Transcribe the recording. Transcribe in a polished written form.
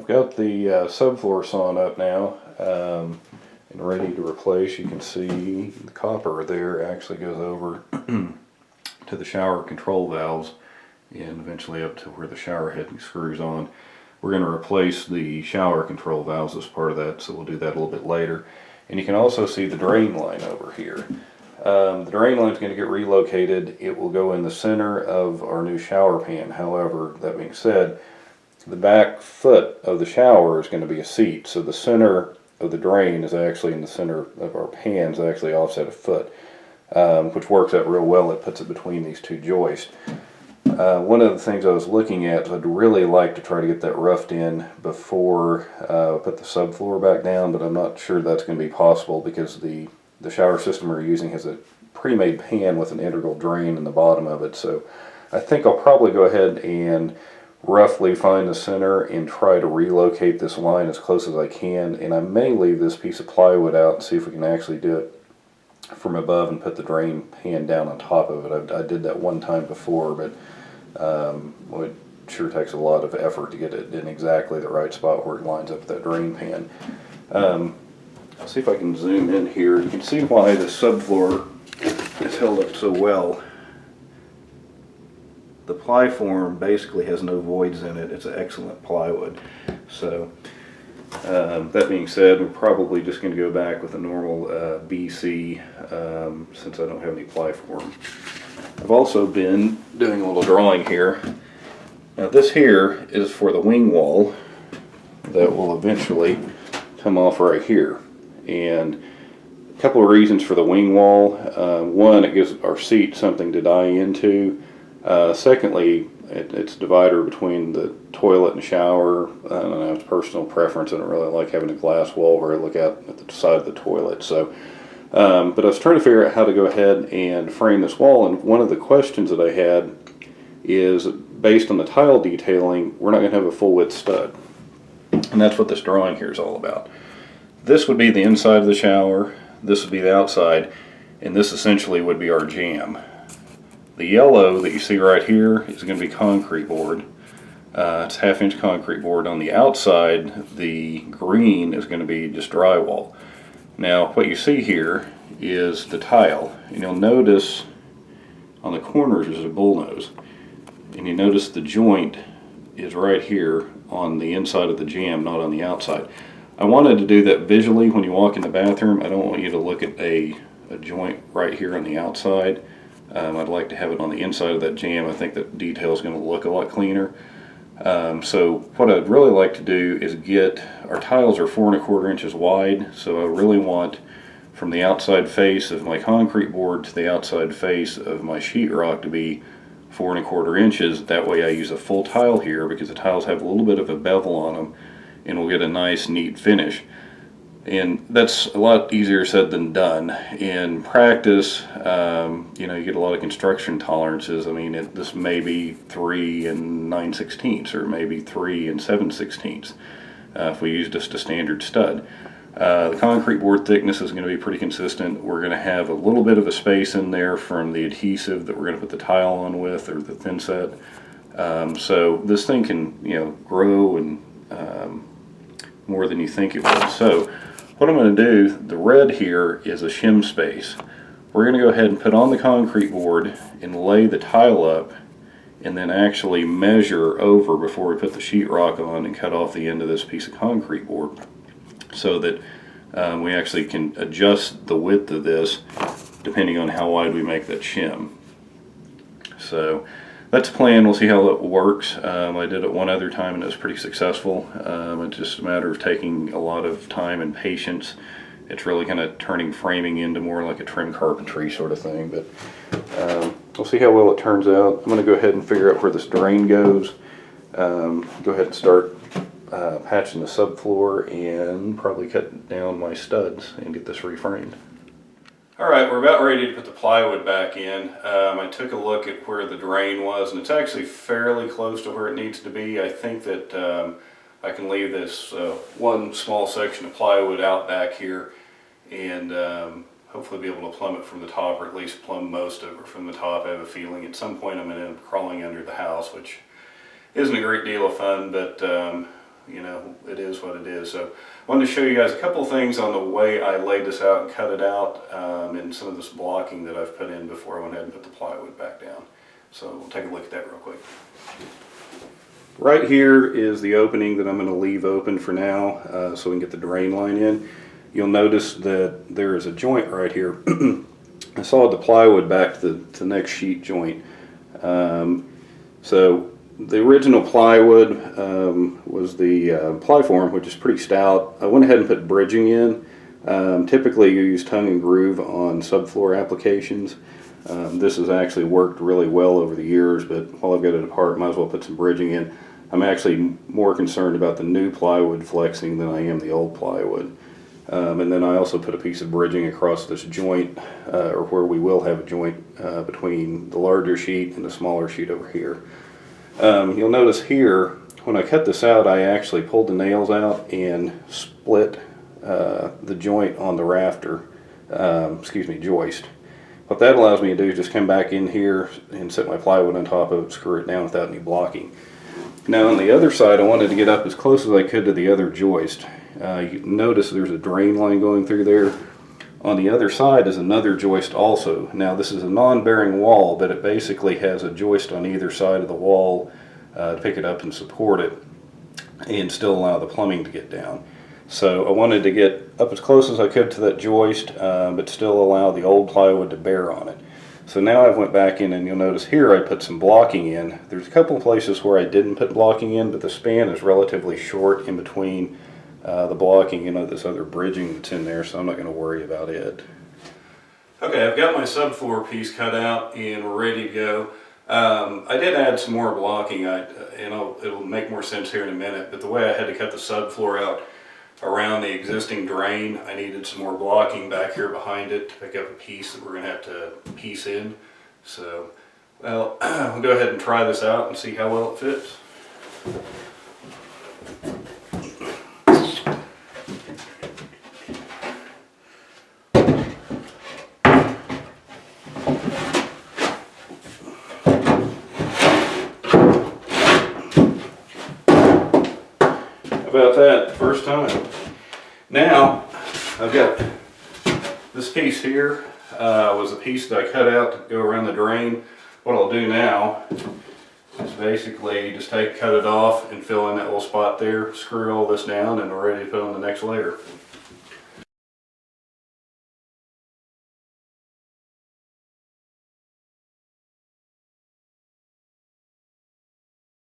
got the subfloor sawn up now and ready to replace. You can see the copper there actually goes over to the shower control valves and eventually up to where the shower head screws on. We're going to replace the shower control valves as part of that, so we'll do that a little bit later. And you can also see the drain line over here. The drain line is going to get relocated. It will go in the center of our new shower pan. However, that being said, the back foot of the shower is going to be a seat, so the center of the drain is actually in the center of our pan, is actually offset a foot, which works out real well. It puts it between these two joists. One of the things I was looking at is I'd really like to try to get that roughed in before I put the subfloor back down, but I'm not sure that's going to be possible because the shower system we're using has a pre-made pan with an integral drain in the bottom of it. So I think I'll probably go ahead and roughly find the center and try to relocate this line as close as I can, and I may leave this piece of plywood out and see if we can actually do it from above and put the drain pan down on top of it. I did that one time before, but well, it sure takes a lot of effort to get it in exactly the right spot where it lines up with that drain pan. I'll see if I can zoom in here. You can see why the subfloor is held up so well. The ply form basically has no voids in it. It's an excellent plywood. So that being said, we're probably just going to go back with a normal BC since I don't have any ply form. I've also been doing a little drawing here. Now this here is for the wing wall that will eventually come off right here. And a couple of reasons for the wing wall. One, it gives our seat something to die into. Secondly, it's a divider between the toilet and shower. I don't know, it's personal preference. I don't really like having a glass wall where I look out at the side of the toilet. So, but I was trying to figure out how to go ahead and frame this wall, and one of the questions that I had is, based on the tile detailing, we're not going to have a full width stud. And that's what this drawing here is all about. This would be the inside of the shower, this would be the outside, and this essentially would be our jamb. The yellow that you see right here is going to be concrete board. It's 1/2 inch concrete board. On the outside, the green is going to be just drywall. Now, what you see here is the tile, and you'll notice on the corners is a bullnose, and you notice the joint is right here on the inside of the jamb, not on the outside. I wanted to do that visually when you walk in the bathroom. I don't want you to look at a joint right here on the outside. I'd like to have it on the inside of that jamb. I think that detail is going to look a lot cleaner. So what I'd really like to do is get, our tiles are 4 1/4 inches wide, so I really want from the outside face of my concrete board to the outside face of my sheetrock to be 4 1/4 inches. That way I use a full tile here because the tiles have a little bit of a bevel on them, and we'll get a nice neat finish. And that's a lot easier said than done. In practice, you know, you get a lot of construction tolerances. I mean, this may be 3 9/16 or maybe 3 7/16 if we use just a standard stud. The concrete board thickness is going to be pretty consistent. We're going to have a little bit of a space in there from the adhesive that we're going to put the tile on with, or the thin set. So this thing can, you know, grow and more than you think it will. So what I'm going to do, the red here is a shim space. We're going to go ahead and put on the concrete board and lay the tile up, and then actually measure over before we put the sheetrock on and cut off the end of this piece of concrete board, so that we actually can adjust the width of this depending on how wide we make that shim. So that's the plan. We'll see how it works. I did it one other time and it was pretty successful. It's just a matter of taking a lot of time and patience. It's really kind of turning framing into more like a trim carpentry sort of thing. But we'll see how well it turns out. I'm going to go ahead and figure out where this drain goes. Go ahead and start patching the subfloor and probably cut down my studs and get this reframed. Alright, we're about ready to put the plywood back in. I took a look at where the drain was, and it's actually fairly close to where it needs to be. I think that I can leave this one small section of plywood out back here and hopefully be able to plumb it from the top, or at least plumb most of it from the top. I have a feeling at some point I'm going to end up crawling under the house, which isn't a great deal of fun, but you know, it is what it is. So I wanted to show you guys a couple of things on the way I laid this out and cut it out, and some of this blocking that I've put in before I went ahead and put the plywood back down. So we'll take a look at that real quick. Right here is the opening that I'm going to leave open for now, so we can get the drain line in. You'll notice that there is a joint right here. I sawed the plywood back to the next sheet joint. So the original plywood was the Plyform, which is pretty stout. I went ahead and put bridging in. Typically you use tongue and groove on subfloor applications. This has actually worked really well over the years, but while I've got it apart, might as well put some bridging in. I'm actually more concerned about the new plywood flexing than I am the old plywood. And then I also put a piece of bridging across this joint, or where we will have a joint between the larger sheet and the smaller sheet over here. You'll notice here, when I cut this out, I actually pulled the nails out and split the joint on the rafter, joist. What that allows me to do is just come back in here and set my plywood on top of it, screw it down without any blocking. Now on the other side, I wanted to get up as close as I could to the other joist. You notice there's a drain line going through there. On the other side is another joist also. Now this is a non-bearing wall, but it basically has a joist on either side of the wall to pick it up and support it and still allow the plumbing to get down. So I wanted to get up as close as I could to that joist, but still allow the old plywood to bear on it. So now I went back in, and you'll notice here I put some blocking in. There's a couple of places where I didn't put blocking in, but the span is relatively short in between the blocking and this other bridging that's in there, so I'm not going to worry about it. Okay, I've got my subfloor piece cut out and we're ready to go. I did add some more blocking, it'll make more sense here in a minute, but the way I had to cut the subfloor out around the existing drain, I needed some more blocking back here behind it to pick up a piece that we're going to have to piece in. So, well, we'll go ahead and try this out and see how well it fits. About that first time. Now I've got this piece here was a piece that I cut out to go around the drain. What I'll do now is basically just cut it off and fill in that little spot there, screw all this down, and we're ready to put on the next layer.